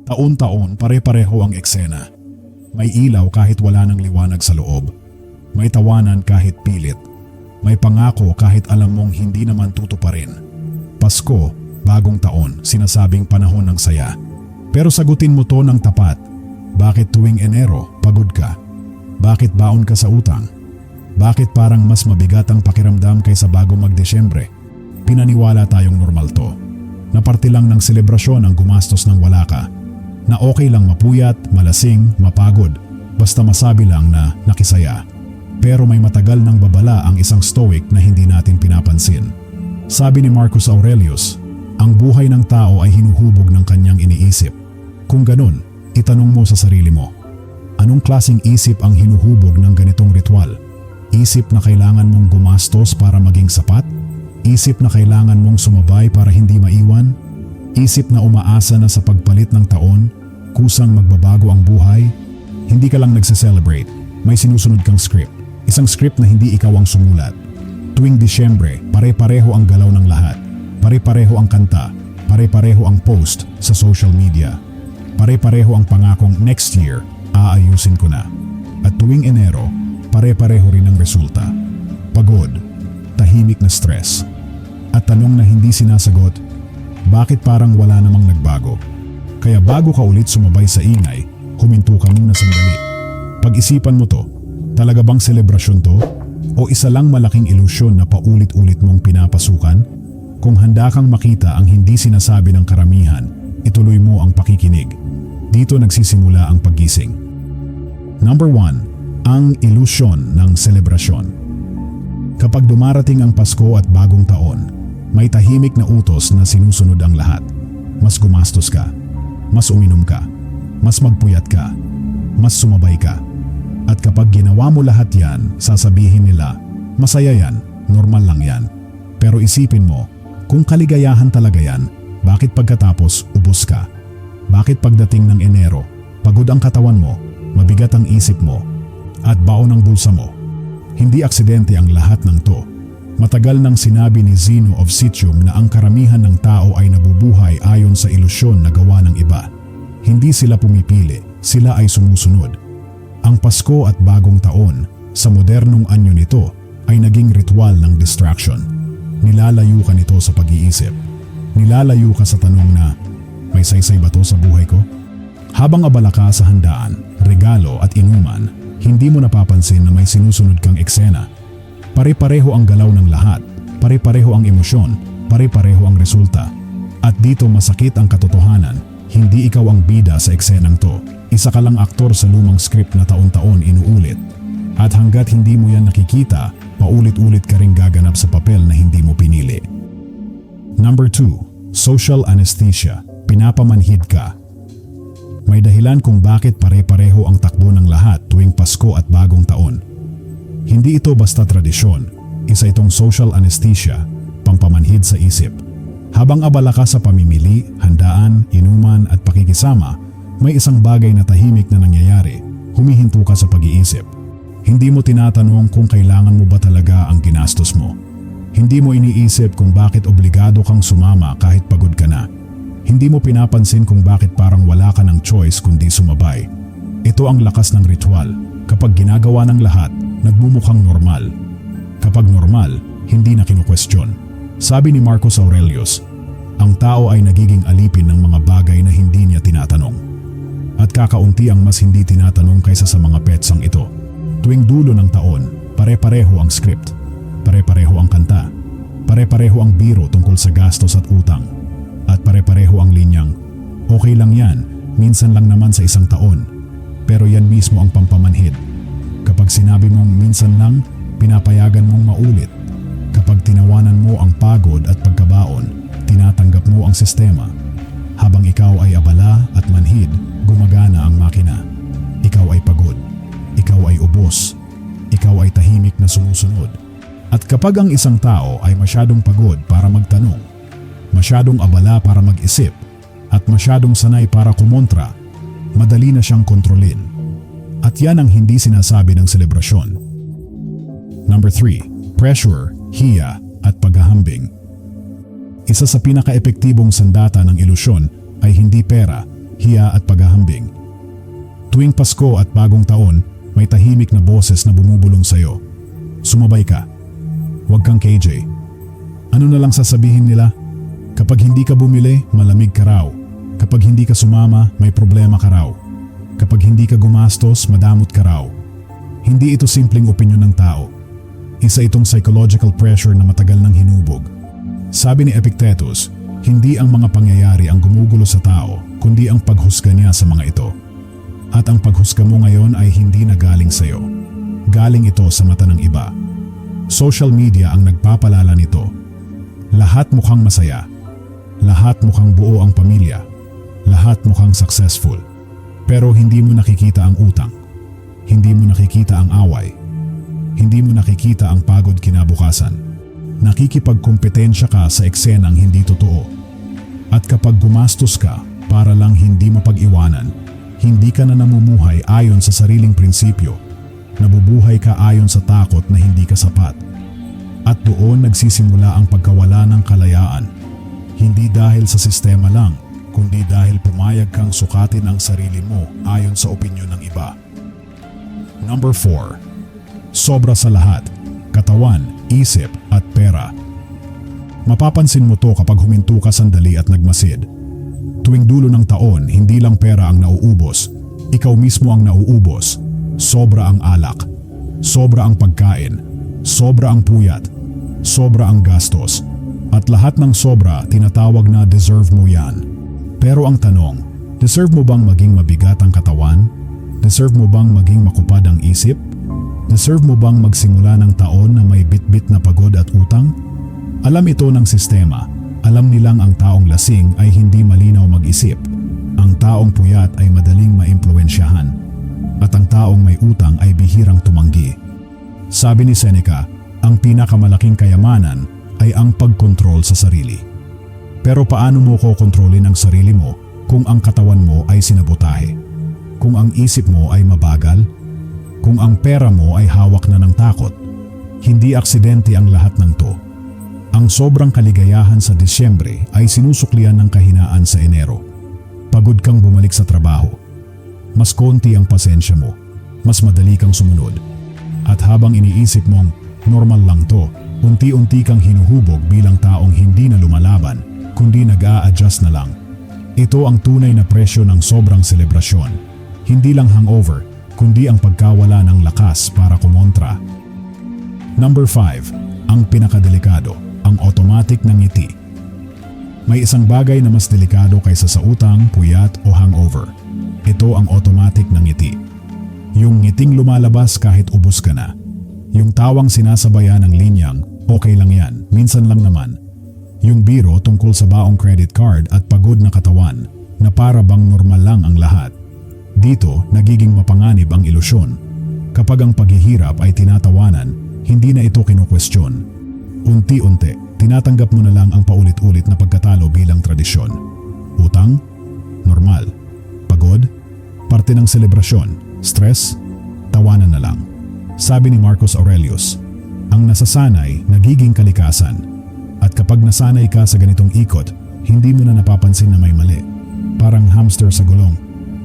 Taon-taon pare-pareho ang eksena. May ilaw kahit wala ng liwanag sa loob. May tawanan kahit pilit. May pangako kahit alam mong hindi naman tutuparin. Pasko, bagong taon, sinasabing panahon ng saya. Pero sagutin mo to ng tapat. Bakit tuwing Enero, pagod ka? Bakit baon ka sa utang? Bakit parang mas mabigat ang pakiramdam kaysa bago mag-Desyembre? Pinaniwala tayong normal to. Na parte lang ng selebrasyon ang gumastos ng wala ka. Na okay lang mapuyat, malasing, mapagod, basta masabi lang na nakisaya. Pero may matagal ng babala ang isang stoic na hindi natin pinapansin. Sabi ni Marcus Aurelius, ang buhay ng tao ay hinuhubog ng kanyang iniisip. Kung ganun, itanong mo sa sarili mo, anong klaseng isip ang hinuhubog ng ganitong ritual? Isip na kailangan mong gumastos para maging sapat? Isip na kailangan mong sumabay para hindi maiwan? Isip na umaasa na sa pagpalit ng taon, kusang magbabago ang buhay? Hindi ka lang nagse-celebrate, may sinusunod kang script. Isang script na hindi ikaw ang sumulat. Tuwing Disyembre, pare-pareho ang galaw ng lahat. Pare-pareho ang kanta, pare-pareho ang post sa social media. Pare-pareho ang pangakong next year, aayusin ko na. At tuwing Enero, pare-pareho rin ang resulta. Pagod, tahimik na stress. At tanong na hindi sinasagot, bakit parang wala namang nagbago? Kaya bago ka ulit sumabay sa ingay, huminto ka muna sandali. Pag-isipan mo to, talaga bang selebrasyon to? O isa lang malaking ilusyon na paulit-ulit mong pinapasukan? Kung handa kang makita ang hindi sinasabi ng karamihan, ituloy mo ang pakikinig. Dito nagsisimula ang paggising. Number 1, ang ilusyon ng selebrasyon. Kapag dumarating ang Pasko at bagong taon, may tahimik na utos na sinusunod ang lahat. Mas gumastos ka, mas uminom ka, mas magpuyat ka, mas sumabay ka. At kapag ginawa mo lahat yan, sasabihin nila, masaya yan, normal lang yan. Pero isipin mo, kung kaligayahan talaga yan, bakit pagkatapos ubos ka? Bakit pagdating ng Enero, pagod ang katawan mo, mabigat ang isip mo, at baon ang bulsa mo? Hindi aksidente ang lahat ng to. Matagal nang sinabi ni Zeno of Citium na ang karamihan ng tao ay nabubuhay ayon sa ilusyon na gawa ng iba. Hindi sila pumipili, sila ay sumusunod. Ang Pasko at bagong taon, sa modernong anyo nito, ay naging ritual ng distraction. Nilalayo ka nito sa pag-iisip. Nilalayo ka sa tanong na, may saysay ba to sa buhay ko? Habang abala ka sa handaan, regalo at inuman, hindi mo napapansin na may sinusunod kang eksena. Pare-pareho ang galaw ng lahat, pare-pareho ang emosyon, pare-pareho ang resulta. At dito masakit ang katotohanan, hindi ikaw ang bida sa eksenang to. Isa ka lang aktor sa lumang script na taon-taon inuulit. At hanggat hindi mo yan nakikita, paulit-ulit ka ring gaganap sa papel na hindi mo pinili. Number 2, social anesthesia. Pinapamanhid ka. May dahilan kung bakit pare-pareho ang takbo ng lahat tuwing Pasko at bagong taon. Hindi ito basta tradisyon, isa itong social anesthesia, pampamanhid sa isip. Habang abala ka sa pamimili, handaan, inuman at pakikisama, may isang bagay na tahimik na nangyayari, humihinto ka sa pag-iisip. Hindi mo tinatanong kung kailangan mo ba talaga ang ginastos mo. Hindi mo iniisip kung bakit obligado kang sumama kahit pagod ka na. Hindi mo pinapansin kung bakit parang wala ka ng choice kundi sumabay. Ito ang lakas ng ritual. Kapag ginagawa ng lahat, nagmumukhang normal. Kapag normal, hindi na kinukwestiyon. Sabi ni Marcus Aurelius, ang tao ay nagiging alipin ng mga bagay na hindi niya tinatanong. At kakaunti ang mas hindi tinatanong kaysa sa mga petsang ito. Tuwing dulo ng taon, pare-pareho ang script, pare-pareho ang kanta, pare-pareho ang biro tungkol sa gastos at utang, at pare-pareho ang linyang, okay lang yan, minsan lang naman sa isang taon. Pero yan mismo ang pampamanhid. Kapag sinabi mong minsan lang, pinapayagan mong maulit. Kapag tinawanan mo ang pagod at pagkabaon, tinatanggap mo ang sistema. Habang ikaw ay abala at manhid, gumagana ang makina. Ikaw ay pagod. Ikaw ay ubos. Ikaw ay tahimik na sumusunod. At kapag ang isang tao ay masyadong pagod para magtanong, masyadong abala para mag-isip, at masyadong sanay para kumontra, madali na siyang kontrolin. At yan ang hindi sinasabi ng selebrasyon. Number 3, pressure, hiya, at paghahambing. Isa sa pinaka-epektibong sandata ng ilusyon ay hindi pera, hiya at paghahambing. Tuwing Pasko at Bagong Taon, may tahimik na boses na bumubulong sa'yo. Sumabay ka. Huwag kang KJ. Ano na lang sasabihin nila? Kapag hindi ka bumili, malamig ka raw. Kapag hindi ka sumama, may problema ka raw. Kapag hindi ka gumastos, madamot ka raw. Hindi ito simpleng opinyon ng tao. Isa itong psychological pressure na matagal nang hinubog. Sabi ni Epictetus, hindi ang mga pangyayari ang gumugulo sa tao, kundi ang paghusga niya sa mga ito. At ang paghusga mo ngayon ay hindi na galing sa iyo. Galing ito sa mata ng iba. Social media ang nagpapalala nito. Lahat mukhang masaya. Lahat mukhang buo ang pamilya. Lahat mukhang successful. Pero hindi mo nakikita ang utang. Hindi mo nakikita ang away. Hindi mo nakikita ang pagod kinabukasan. Nakikipagkompetensya ka sa eksenang hindi totoo. At kapag gumastos ka para lang hindi mapag-iwanan, hindi ka na namumuhay ayon sa sariling prinsipyo. Nabubuhay ka ayon sa takot na hindi ka sapat. At doon nagsisimula ang pagkawala ng kalayaan. Hindi dahil sa sistema lang, kundi dahil pumayag kang sukatin ang sarili mo ayon sa opinyon ng iba. Number 4. Sobra sa lahat, katawan, isip at pera. Mapapansin mo to kapag huminto ka sandali at nagmasid. Tuwing dulo ng taon, hindi lang pera ang nauubos, ikaw mismo ang nauubos. Sobra ang alak, sobra ang pagkain, sobra ang puyat, sobra ang gastos. At lahat ng sobra tinatawag na deserve mo yan. Pero ang tanong, deserve mo bang maging mabigat ang katawan? Deserve mo bang maging makupad ang isip? Deserve mo bang magsimula ng taon na may bitbit na pagod at utang? Alam ito ng sistema. Alam nilang ang taong lasing ay hindi malinaw mag-isip. Ang taong puyat ay madaling maimpluwensyahan. At ang taong may utang ay bihirang tumanggi. Sabi ni Seneca, ang pinakamalaking kayamanan ay ang pagkontrol sa sarili. Pero paano mo kokontrolin ang sarili mo kung ang katawan mo ay sinabotahe? Kung ang isip mo ay mabagal? Kung ang pera mo ay hawak na ng takot? Hindi aksidente ang lahat ng to. Ang sobrang kaligayahan sa Disyembre ay sinusuklian ng kahinaan sa Enero. Pagod kang bumalik sa trabaho. Mas konti ang pasensya mo. Mas madali kang sumunod. At habang iniisip mong normal lang to, unti-unti kang hinuhubog bilang taong hindi na lumalaban, kundi nag-a-adjust na lang. Ito ang tunay na presyo ng sobrang selebrasyon. Hindi lang hangover, kundi ang pagkawala ng lakas para kumontra. Number 5. Ang pinakadelikado, ang automatic na ngiti. May isang bagay na mas delikado kaysa sa utang, puyat o hangover. Ito ang automatic na ngiti. Yung ngiting lumalabas kahit ubos ka na. Yung tawang sinasabayan ng linyang, okay lang yan, minsan lang naman. Yung biro tungkol sa baong credit card at pagod na katawan na para bang normal lang ang lahat. Dito, nagiging mapanganib ang ilusyon. Kapag ang paghihirap ay tinatawanan, hindi na ito kinukwestiyon. Unti-unti, tinatanggap mo na lang ang paulit-ulit na pagkatalo bilang tradisyon. Utang? Normal. Pagod? Parte ng selebrasyon. Stress? Tawanan na lang. Sabi ni Marcus Aurelius, ang nasasanay nagiging kalikasan. At kapag nasanay ka sa ganitong ikot, hindi mo na napapansin na may mali. Parang hamster sa gulong.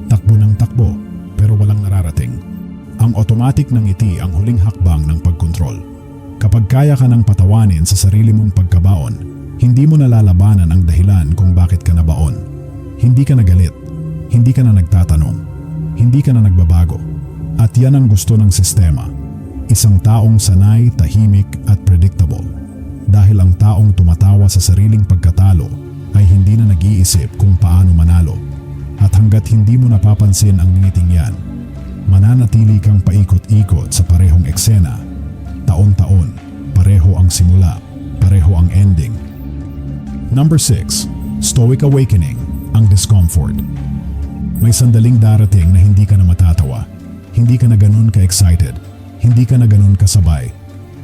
Takbo ng takbo, pero walang nararating. Ang automatic na ngiti ang huling hakbang ng pagkontrol. Kapag kaya ka nang patawanin sa sarili mong pagkabaon, hindi mo nalalabanan ang dahilan kung bakit ka nabaon. Hindi ka nagalit, hindi ka na nagtatanong, hindi ka na nagbabago. At yan ang gusto ng sistema. Isang taong sanay, tahimik at predictable. Dahil ang taong tumatawa sa sariling pagkatalo ay hindi na nag-iisip kung paano manalo. At hanggat hindi mo napapansin ang ngiting yan, mananatili kang paikot-ikot sa parehong eksena. Taon-taon, pareho ang simula, pareho ang ending. Number 6. Stoic Awakening, ang discomfort. May sandaling darating na hindi ka na matatawa, hindi ka na ganun ka-excited, hindi ka na ganun kasabay.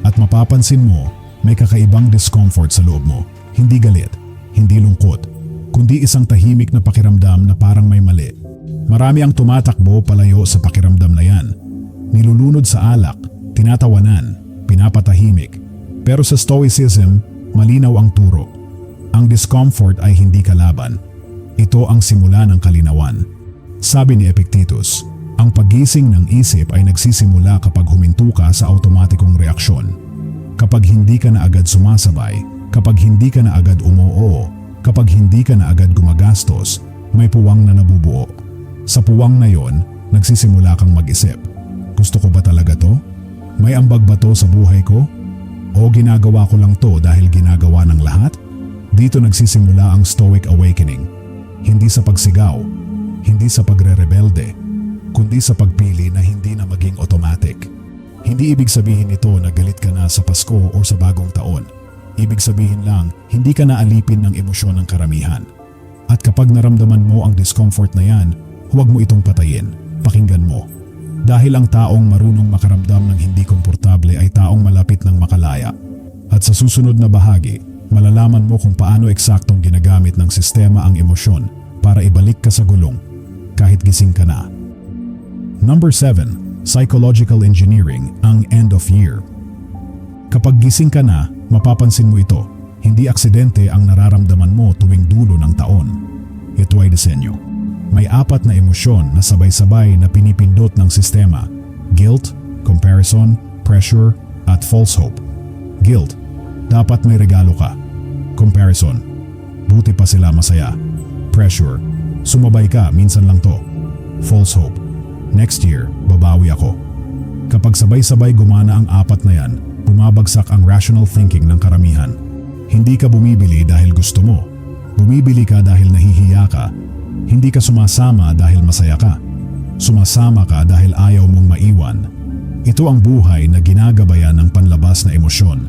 At mapapansin mo, may kakaibang discomfort sa loob mo. Hindi galit, hindi lungkot, kundi isang tahimik na pakiramdam na parang may mali. Marami ang tumatakbo palayo sa pakiramdam na yan. Nilulunod sa alak, tinatawanan, pinapatahimik. Pero sa Stoicism, malinaw ang turo. Ang discomfort ay hindi kalaban. Ito ang simula ng kalinawan. Sabi ni Epictetus, ang paggising ng isip ay nagsisimula kapag huminto ka sa automatikong reaksyon. Kapag hindi ka na agad sumasabay, kapag hindi ka na agad umuoo, kapag hindi ka na agad gumagastos, may puwang na nabubuo. Sa puwang na yon, nagsisimula kang mag-isip. Gusto ko ba talaga to? May ambag ba to sa buhay ko? O ginagawa ko lang to dahil ginagawa ng lahat? Dito nagsisimula ang Stoic Awakening. Hindi sa pagsigaw, hindi sa pagre-rebelde, kundi sa pagpili na hindi na maging automatic. Hindi ibig sabihin nito na galit ka na sa Pasko o sa bagong taon. Ibig sabihin lang, hindi ka na alipin ng emosyon ng karamihan. At kapag naramdaman mo ang discomfort na yan, huwag mo itong patayin, pakinggan mo. Dahil ang taong marunong makaramdam ng hindi komportable ay taong malapit ng makalaya. At sa susunod na bahagi, malalaman mo kung paano eksaktong ginagamit ng sistema ang emosyon para ibalik ka sa gulong kahit gising ka na. Number 7. Psychological Engineering, ang End of Year. Kapag gising ka na, mapapansin mo ito. Hindi aksidente ang nararamdaman mo tuwing dulo ng taon. Ito ay disenyo. May 4 na emosyon na sabay-sabay na pinipindot ng sistema: guilt, comparison, pressure, at false hope. Guilt, dapat may regalo ka. Comparison, buti pa sila masaya. Pressure, sumabay ka, minsan lang to. False hope, next year, babawi ako. Kapag sabay-sabay gumana ang 4 na yan, bumabagsak ang rational thinking ng karamihan. Hindi ka bumibili dahil gusto mo. Bumibili ka dahil nahihiya ka. Hindi ka sumasama dahil masaya ka. Sumasama ka dahil ayaw mong maiwan. Ito ang buhay na ginagabayan ng panlabas na emosyon.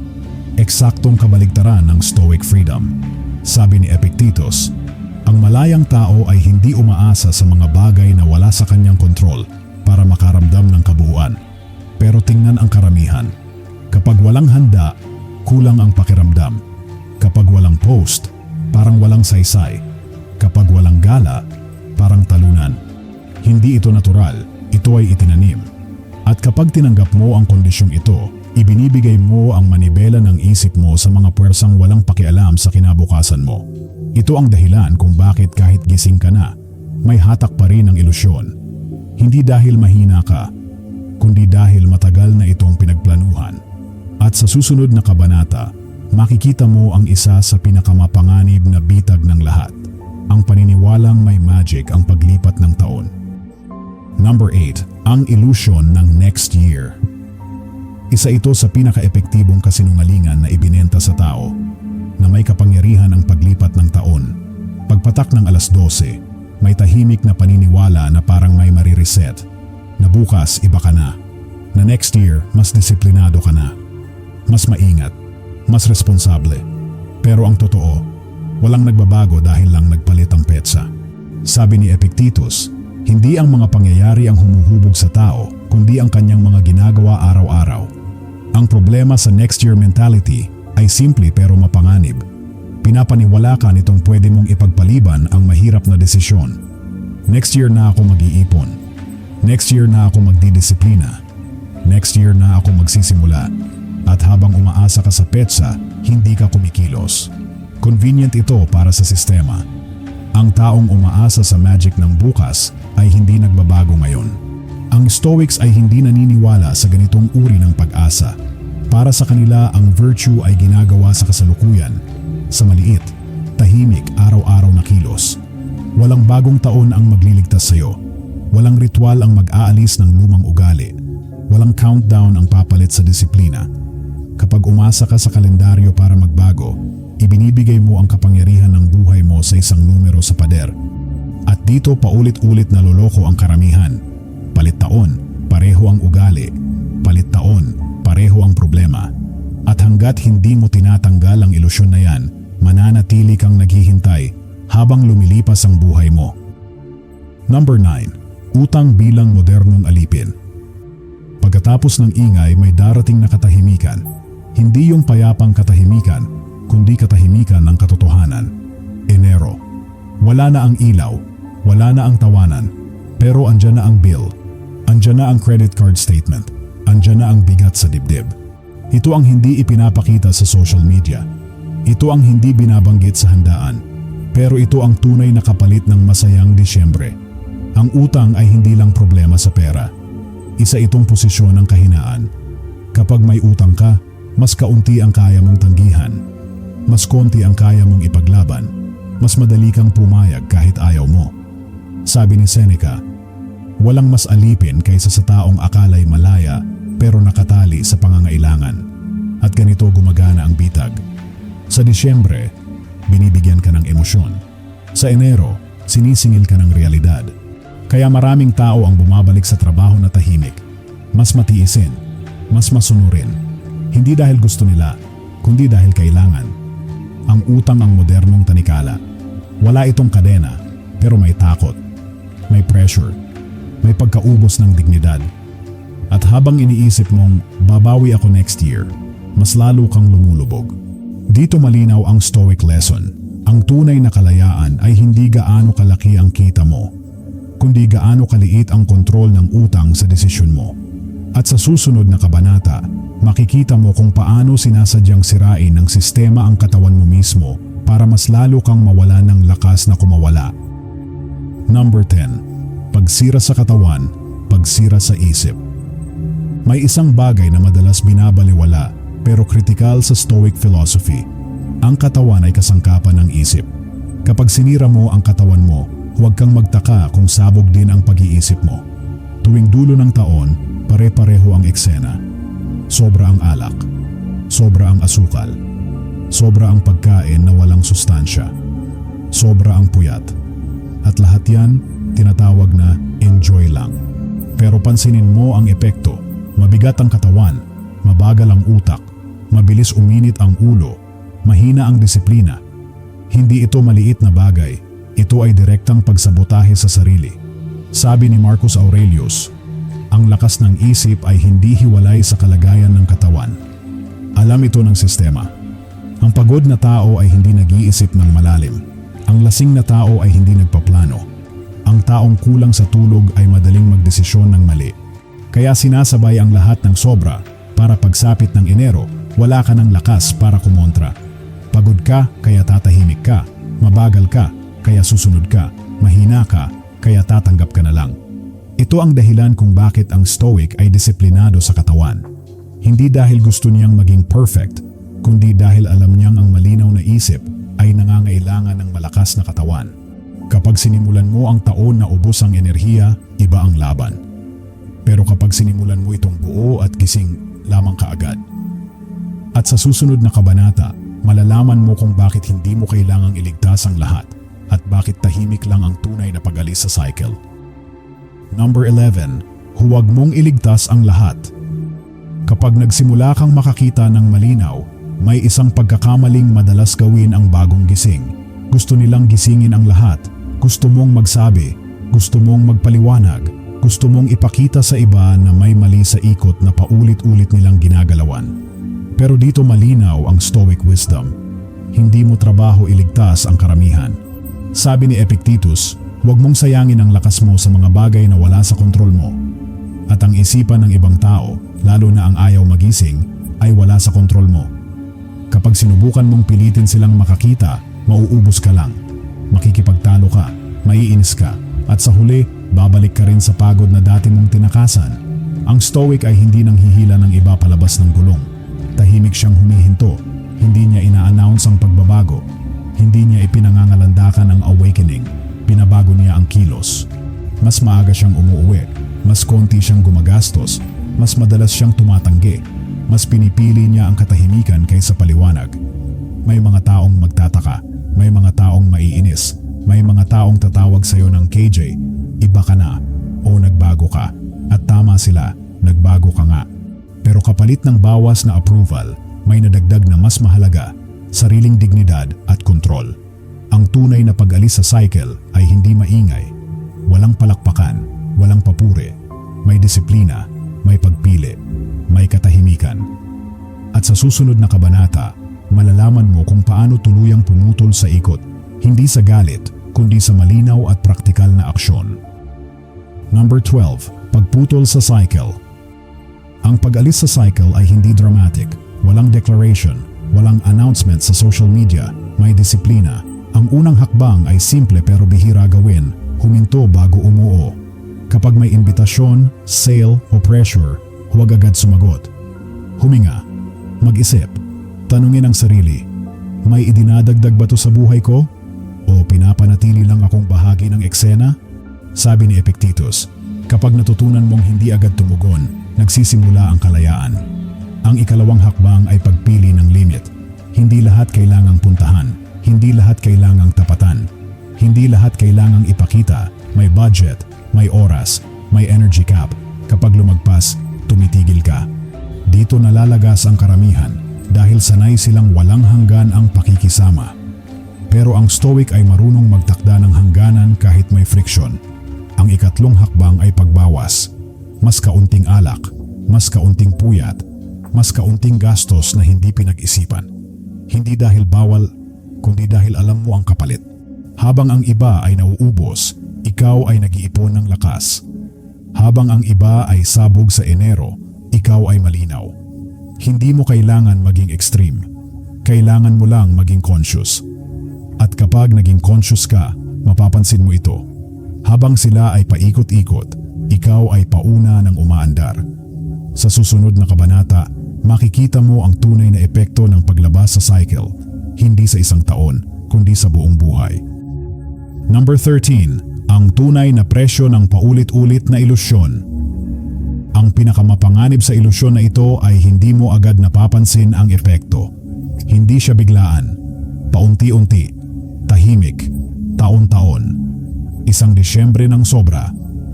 Eksaktong kabaligtaran ng Stoic freedom. Sabi ni Epictetus, ang malayang tao ay hindi umaasa sa mga bagay na wala sa kanyang kontrol para makaramdam ng kabuuan. Pero tingnan ang karamihan. Kapag walang handa, kulang ang pakiramdam. Kapag walang post, parang walang saysay. Kapag walang gala, parang talunan. Hindi ito natural, ito ay itinanim. At kapag tinanggap mo ang kondisyong ito, ibinibigay mo ang manibela ng isip mo sa mga puwersang walang pakialam sa kinabukasan mo. Ito ang dahilan kung bakit kahit gising ka na, may hatak pa rin ang ilusyon. Hindi dahil mahina ka, kundi dahil matagal na itong pinagplanuhan. At sa susunod na kabanata, makikita mo ang isa sa pinakamapanganib na bitag ng lahat. Ang paniniwalang may magic ang paglipat ng taon. Number 8. Ang illusion ng next year. Isa ito sa pinaka-epektibong kasinungalingan na ibinenta sa tao, na may kapangyarihan ang paglipat ng taon. Pagpatak ng alas 12, may tahimik na paniniwala na parang may marireset, na bukas iba ka na next year mas disiplinado ka na, mas maingat, mas responsable. Pero ang totoo, walang nagbabago dahil lang nagpalit ang petsa. Sabi ni Epictetus, hindi ang mga pangyayari ang humuhubog sa tao, kundi ang kanyang mga ginagawa araw-araw. Ang problema sa next year mentality ay simple pero mapanganib. Pinapaniwala ka nitong pwede mong ipagpaliban ang mahirap na desisyon. Next year na ako mag-iipon. Next year na ako magdidisiplina. Next year na ako magsisimula. At habang umaasa ka sa petsa, hindi ka kumikilos. Convenient ito para sa sistema. Ang taong umaasa sa magic ng bukas ay hindi nagbabago ngayon. Ang Stoics ay hindi naniniwala sa ganitong uri ng pag-asa. Para sa kanila, ang virtue ay ginagawa sa kasalukuyan, sa maliit, tahimik, araw-araw na kilos. Walang bagong taon ang magliligtas sa'yo. Walang ritual ang mag-aalis ng lumang ugali. Walang countdown ang papalit sa disiplina. Kapag umasa ka sa kalendaryo para magbago, ibinibigay mo ang kapangyarihan ng buhay mo sa isang numero sa pader. At dito paulit-ulit naloloko ang karamihan. Palit taon, pareho ang ugali. Palit taon, pareho ang problema. At hanggat hindi mo tinatanggal ang ilusyon na yan, mananatili kang naghihintay habang lumilipas ang buhay mo. Number 9. Utang bilang modernong alipin. Pagkatapos ng ingay, may darating na katahimikan. Hindi yung payapang katahimikan, kundi katahimikan ng katotohanan. Enero. Wala na ang ilaw, wala na ang tawanan, pero andyan na ang bill. Andyan na ang credit card statement. Andyan na ang bigat sa dibdib. Ito ang hindi ipinapakita sa social media. Ito ang hindi binabanggit sa handaan. Pero ito ang tunay na kapalit ng masayang Disyembre. Ang utang ay hindi lang problema sa pera. Isa itong posisyon ng kahinaan. Kapag may utang ka, mas kaunti ang kaya mong tanggihan. Mas konti ang kaya mong ipaglaban. Mas madali kang pumayag kahit ayaw mo. Sabi ni Seneca, walang mas alipin kaysa sa taong akala'y malaya pero nakatali sa pangangailangan. At ganito gumagana ang bitag. Sa Disyembre, binibigyan ka ng emosyon. Sa Enero, sinisingil ka ng realidad. Kaya maraming tao ang bumabalik sa trabaho na tahimik. Mas matiisin, mas masunurin. Hindi dahil gusto nila, kundi dahil kailangan. Ang utang ang modernong tanikala. Wala itong kadena, pero may takot, may pressure, may pagkaubos ng dignidad. At habang iniisip mong babawi ako next year, mas lalo kang lumulubog. Dito malinaw ang Stoic lesson. Ang tunay na kalayaan ay hindi gaano kalaki ang kita mo, kundi gaano kaliit ang kontrol ng utang sa desisyon mo. At sa susunod na kabanata, makikita mo kung paano sinasadyang sirain ng sistema ang katawan mo mismo para mas lalo kang mawala ng lakas na kumawala. Number 10. Pagsira sa katawan, pagsira sa isip. May isang bagay na madalas binabaliwala pero kritikal sa Stoic philosophy. Ang katawan ay kasangkapan ng isip. Kapag sinira mo ang katawan mo, huwag kang magtaka kung sabog din ang pag-iisip mo. Tuwing dulo ng taon, pare-pareho ang eksena. Sobra ang alak, sobra ang asukal, sobra ang pagkain na walang sustansya, sobra ang puyat. At lahat yan, tinatawag na enjoy lang. Pero pansinin mo ang epekto. Mabigat ang katawan, mabagal ang utak, mabilis uminit ang ulo, mahina ang disiplina. Hindi ito maliit na bagay, ito ay direktang pagsabotahe sa sarili. Sabi ni Marcus Aurelius, ang lakas ng isip ay hindi hiwalay sa kalagayan ng katawan. Alam ito ng sistema. Ang pagod na tao ay hindi nag-iisip ng malalim. Ang lasing na tao ay hindi nagpaplano. Ang taong kulang sa tulog ay madaling magdesisyon ng mali. Kaya sinasabay ang lahat ng sobra para pagsapit ng Enero, wala ka ng lakas para kumontra. Pagod ka, kaya tatahimik ka. Mabagal ka, kaya susunod ka. Mahina ka, kaya tatanggap ka na lang. Ito ang dahilan kung bakit ang Stoic ay disiplinado sa katawan. Hindi dahil gusto niyang maging perfect, kundi dahil alam niyang ang malinaw na isip ay nangangailangan ng malakas na katawan. Kapag sinimulan mo ang taon na ubos ang enerhiya, iba ang laban. Pero kapag sinimulan mo itong buo at gising, lamang ka agad. At sa susunod na kabanata, malalaman mo kung bakit hindi mo kailangang iligtas ang lahat at bakit tahimik lang ang tunay na pag-alis sa cycle. Number 11. Huwag mong iligtas ang lahat. Kapag nagsimula kang makakita ng malinaw, may isang pagkakamaling madalas gawin ang bagong gising. Gusto nilang gisingin ang lahat. Gusto mong magsabi, gusto mong magpaliwanag, gusto mong ipakita sa iba na may mali sa ikot na paulit-ulit nilang ginagalawan. Pero dito malinaw ang Stoic wisdom. Hindi mo trabaho iligtas ang karamihan. Sabi ni Epictetus, huwag mong sayangin ang lakas mo sa mga bagay na wala sa kontrol mo. At ang isipan ng ibang tao, lalo na ang ayaw magising, ay wala sa kontrol mo. Kapag sinubukan mong pilitin silang makakita, mauubos ka lang. Makikipagtalo ka, maiinis ka, at sa huli, babalik ka rin sa pagod na dati mong tinakasan. Ang Stoic ay hindi nang hihila ng iba palabas ng gulong. Tahimik siyang humihinto, hindi niya ina-announce ang pagbabago, hindi niya ipinangangalandakan ang awakening. Pinabago niya ang kilos. Mas maaga siyang umuuwi, mas konti siyang gumagastos, mas madalas siyang tumatanggi, mas pinipili niya ang katahimikan kaysa paliwanag. May mga taong magtataka, may mga taong maiinis, may mga taong tatawag sa'yo ng KJ, iba ka na, o nagbago ka. At tama sila, nagbago ka nga. Pero kapalit ng bawas na approval, may nadagdag na mas mahalaga, sariling dignidad at kontrol. Ang tunay na pag-alis sa cycle ay hindi maingay. Walang palakpakan, walang papuri. May disiplina, may pagpili, may katahimikan. At sa susunod na kabanata, malalaman mo kung paano tuluyang pumutol sa ikot, hindi sa galit, kundi sa malinaw at praktikal na aksyon. Number 12. Pagputol sa cycle. Ang pag-alis sa cycle ay hindi dramatic, walang declaration, walang announcement sa social media, may disiplina. Ang unang hakbang ay simple pero bihira gawin, huminto bago umuo. Kapag may imbitasyon, sale o pressure, huwag agad sumagot. Huminga, mag-isip, tanungin ang sarili, may idinadagdag ba to sa buhay ko? O pinapanatili lang akong bahagi ng eksena? Sabi ni Epictetus, kapag natutunan mong hindi agad tumugon, nagsisimula ang kalayaan. Ang ikalawang hakbang ay pagpili ng limit. Hindi lahat kailangang puntahan, hindi lahat kailangang tapatan, hindi lahat kailangang ipakita, may budget, may oras, may energy cap. Kapag lumagpas, tumitigil ka. Dito nalalagas ang karamihan dahil sanay silang walang hanggan ang pakikisama. Pero ang Stoic ay marunong magtakda ng hangganan kahit may friction. Ang ikatlong hakbang ay pagbawas. Mas kaunting alak, mas kaunting puyat, mas kaunting gastos na hindi pinag-isipan. Hindi dahil bawal, kundi dahil alam mo ang kapalit. Habang ang iba ay nauubos, ikaw ay nag-iipon ng lakas. Habang ang iba ay sabog sa Enero, ikaw ay malinaw. Hindi mo kailangan maging extreme. Kailangan mo lang maging conscious. At kapag naging conscious ka, mapapansin mo ito. Habang sila ay paikot-ikot, ikaw ay pauna ng umaandar. Sa susunod na kabanata, makikita mo ang tunay na epekto ng paglabas sa cycle, hindi sa isang taon, kundi sa buong buhay. Number 13, ang tunay na presyo ng paulit-ulit na ilusyon. Ang pinakamapanganib sa ilusyon na ito ay hindi mo agad napapansin ang epekto. Hindi siya biglaan, paunti-unti, tahimik, taon-taon. Isang Disyembre ng sobra,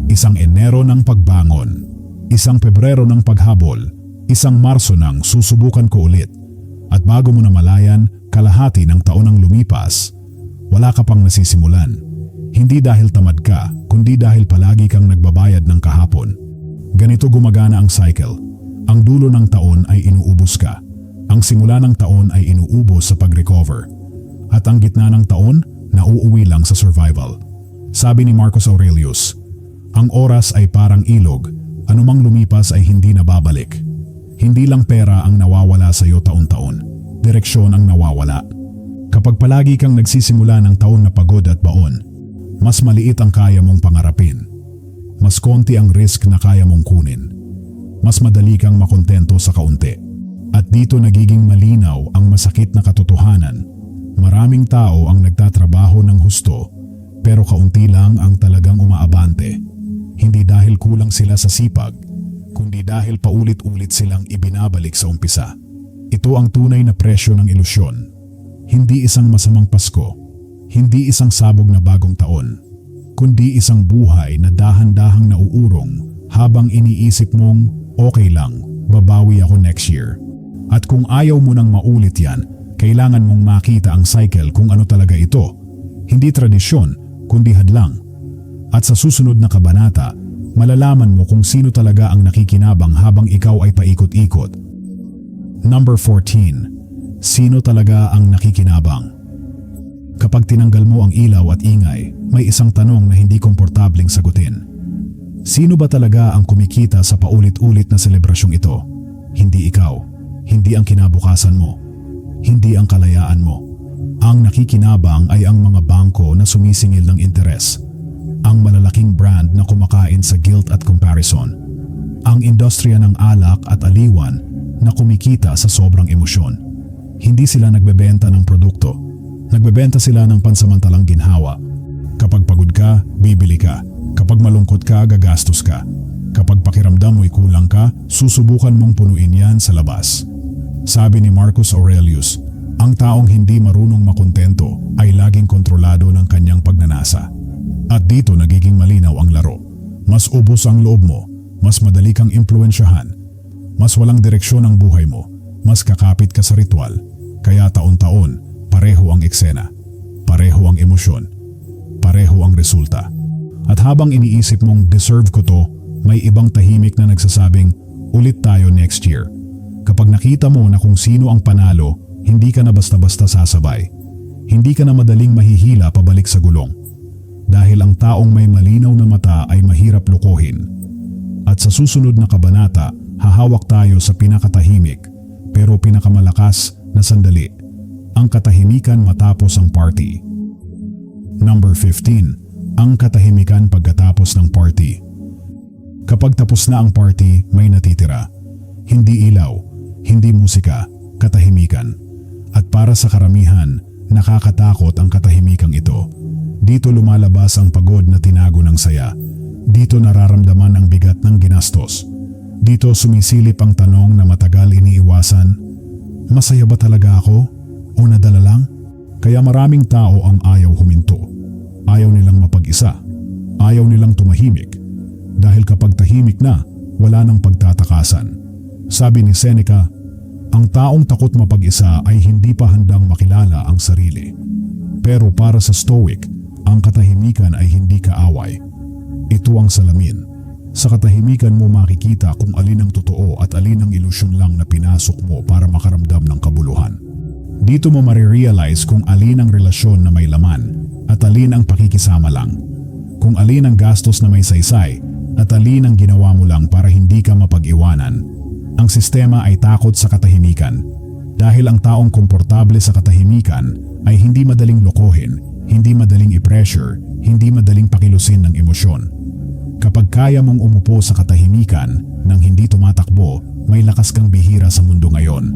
isang Enero ng pagbangon, isang Pebrero ng paghabol, isang Marso ng susubukan ko ulit. At bago mo namalayan, kalahati ng taon ang lumipas, wala ka pang nasisimulan. Hindi dahil tamad ka, kundi dahil palagi kang nagbabayad ng kahapon. Ganito gumagana ang cycle. Ang dulo ng taon ay inuubos ka. Ang simula ng taon ay inuubos sa pag-recover. At ang gitna ng taon, nauuwi lang sa survival. Sabi ni Marcus Aurelius, ang oras ay parang ilog, anumang lumipas ay hindi nababalik. Hindi lang pera ang nawawala sa iyo taon-taon, direksyon ang nawawala. Kapag palagi kang nagsisimula ng taon na pagod at baon, mas maliit ang kaya mong pangarapin. Mas konti ang risk na kaya mong kunin. Mas madali kang makontento sa kaunti. At dito nagiging malinaw ang masakit na katotohanan. Maraming tao ang nagtatrabaho ng husto, pero kaunti lang ang talagang umaabante. Hindi dahil kulang sila sa sipag, kundi dahil paulit-ulit silang ibinabalik sa umpisa. Ito ang tunay na presyo ng ilusyon. Hindi isang masamang Pasko, hindi isang sabog na bagong taon, kundi isang buhay na dahan-dahang nauurong habang iniisip mong okay lang, babawi ako next year. At kung ayaw mo nang maulit yan, kailangan mong makita ang cycle kung ano talaga ito. Hindi tradisyon, kundi hadlang. At sa susunod na kabanata, malalaman mo kung sino talaga ang nakikinabang habang ikaw ay paikot-ikot. Number 14. Sino talaga ang nakikinabang? Kapag tinanggal mo ang ilaw at ingay, may isang tanong na hindi komportableng sagutin. Sino ba talaga ang kumikita sa paulit-ulit na selebrasyong ito? Hindi ikaw, hindi ang kinabukasan mo, hindi ang kalayaan mo. Ang nakikinabang ay ang mga bangko na sumisingil ng interes, ang malalaking brand na kumakain sa guilt at comparison, ang industriya ng alak at aliwan na kumikita sa sobrang emosyon. Hindi sila nagbebenta ng produkto, nagbebenta sila ng pansamantalang ginhawa. Kapag pagod ka, bibili ka. Kapag malungkot ka, gagastos ka. Kapag pakiramdam mo'y kulang ka, susubukan mong punuin yan sa labas. Sabi ni Marcus Aurelius, ang taong hindi marunong makontento ay laging kontrolado ng kanyang pagnanasa. At dito nagiging malinaw ang laro. Mas ubos ang loob mo, mas madali kang impluwensyahan, mas walang direksyon ang buhay mo, mas kakapit ka sa ritual. Kaya taon-taon, pareho ang eksena, pareho ang emosyon, pareho ang resulta. At habang iniisip mong deserve ko to, may ibang tahimik na nagsasabing, ulit tayo next year. Kapag nakita mo na kung sino ang panalo, hindi ka na basta-basta sasabay. Hindi ka na madaling mahihila pabalik sa gulong. Dahil ang taong may malinaw na mata ay mahirap lukohin. At sa susunod na kabanata, hahawak tayo sa pinakatahimik, pero pinakamalakas na sandali. Ang katahimikan matapos ang party. Number 15. Ang katahimikan pagkatapos ng party. Kapag tapos na ang party, may natitira. Hindi ilaw, hindi musika, katahimikan. At para sa karamihan, nakakatakot ang katahimikang ito. Dito lumalabas ang pagod na tinago ng saya. Dito nararamdaman ang bigat ng ginastos. Dito sumisilip ang tanong na matagal iniiwasan. Masaya ba talaga ako? O nadala lang? Kaya maraming tao ang ayaw huminto. Ayaw nilang mapag-isa. Ayaw nilang tumahimik. Dahil kapag tahimik na, wala nang pagtatakasan. Sabi ni Seneca, ang taong takot mapag-isa ay hindi pa handang makilala ang sarili. Pero para sa Stoic, ang katahimikan ay hindi kaaway. Ito ang salamin. Sa katahimikan mo makikita kung alin ang totoo at alin ang ilusyon lang na pinasok mo para makaramdam ng kabuluhan. Dito mo marirealize kung alin ang relasyon na may laman at alin ang pakikisama lang. Kung alin ang gastos na may saysay at alin ang ginawa mo lang para hindi ka mapag-iwanan. Ang sistema ay takot sa katahimikan dahil ang taong komportable sa katahimikan ay hindi madaling lokohin, hindi madaling i-pressure, hindi madaling pakilusin ng emosyon. Kapag kaya mong umupo sa katahimikan nang hindi tumatakbo, may lakas kang bihira sa mundo ngayon.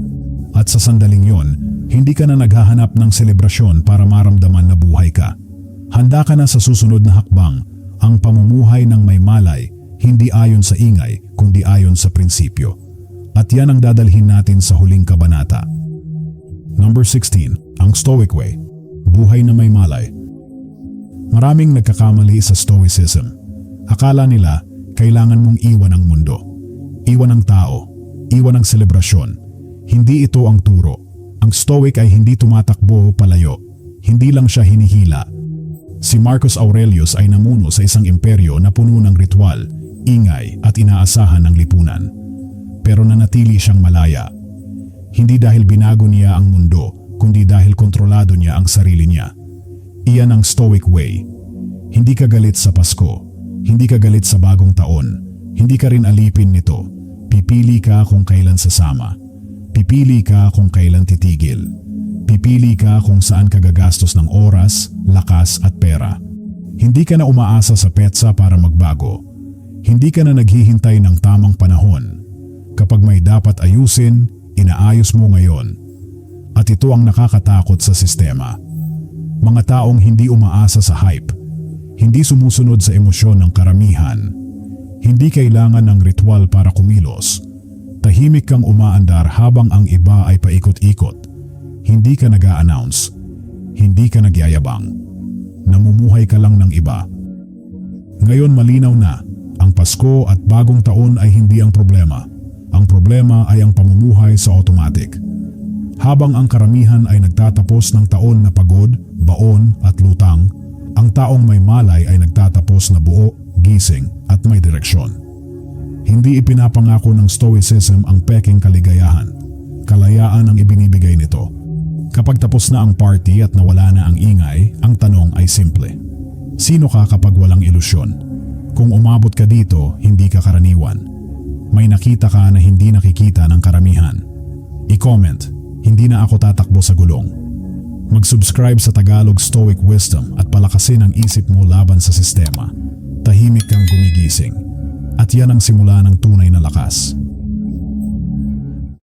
At sa sandaling yon, hindi ka na naghahanap ng selebrasyon para maramdaman na buhay ka. Handa ka na sa susunod na hakbang, ang pamumuhay ng may malay, hindi ayon sa ingay, kundi ayon sa prinsipyo. At yan ang dadalhin natin sa huling kabanata. Number 16. Ang Stoic Way. Buhay na may malay. Maraming nagkakamali sa Stoicism. Akala nila, kailangan mong iwan ang mundo. Iwan ang tao. Iwan ang selebrasyon. Hindi ito ang turo. Ang Stoic ay hindi tumatakbo palayo. Hindi lang siya hinihila. Si Marcus Aurelius ay namuno sa isang imperyo na puno ng ritual, ingay at inaasahan ng lipunan. Pero nanatili siyang malaya. Hindi dahil binago niya ang mundo, kundi dahil kontrolado niya ang sarili niya. Iyan ang Stoic Way. Hindi ka galit sa Pasko. Hindi ka galit sa bagong taon. Hindi ka rin alipin nito. Pipili ka kung kailan sasama. Pipili ka kung kailan titigil. Pipili ka kung saan ka gagastos ng oras, lakas at pera. Hindi ka na umaasa sa petsa para magbago. Hindi ka na naghihintay ng tamang panahon. Kapag may dapat ayusin, inaayos mo ngayon. At ito ang nakakatakot sa sistema. Mga taong hindi umaasa sa hype. Hindi sumusunod sa emosyon ng karamihan. Hindi kailangan ng ritual para kumilos. Tahimik kang umaandar habang ang iba ay paikot-ikot. Hindi ka nag-a-announce. Hindi ka nagyayabang. Namumuhay ka lang ng iba. Ngayon malinaw na, ang Pasko at bagong taon ay hindi ang problema. Ang problema ay ang pamumuhay sa automatic. Habang ang karamihan ay nagtatapos ng taon na pagod, baon at lutang, ang taong may malay ay nagtatapos na buo, gising at may direksyon. Hindi ipinapangako ng Stoicism ang peking kaligayahan. Kalayaan ang ibinibigay nito. Kapag tapos na ang party at nawala na ang ingay, ang tanong ay simple. Sino ka kapag walang ilusyon? Kung umabot ka dito, hindi ka karaniwan. May nakita ka na hindi nakikita ng karamihan. I-comment, hindi na ako tatakbo sa gulong. Mag-subscribe sa Tagalog Stoic Wisdom at palakasin ang isip mo laban sa sistema. Tahimik kang gumigising. At yan ang simula ng tunay na lakas.